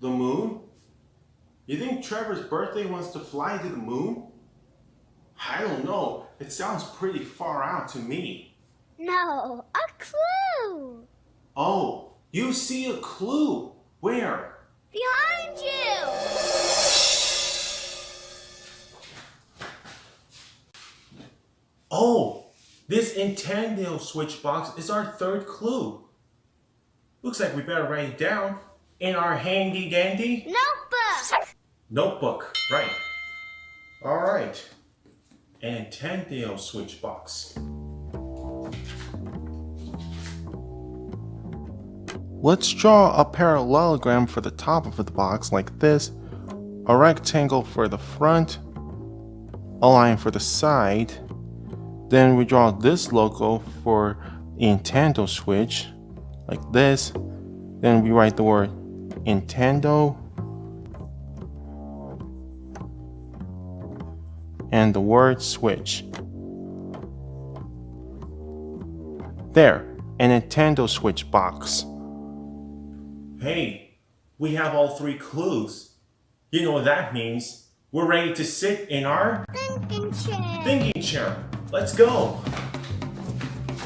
The moon? You think Trevor's birthday wants to fly to the moon? I don't know. It sounds pretty far out to me. No, a clue! Oh, you see a clue. Where? Behind you! Oh, this Nintendo Switch box is our third clue. Looks like we better write it down in our handy dandy Notebook! notebook. Right. All right. A Nintendo Switch box. Let's draw a parallelogram for the top of the box like this, a rectangle for the front, a line for the side. Then we draw this logo for the Nintendo Switch like this. Then we write the word Nintendo and the word Switch. There, a Nintendo Switch box. Hey, we have all three clues. You know what that means. We're ready to sit in our Thinking chair. thinking chair. Let's go.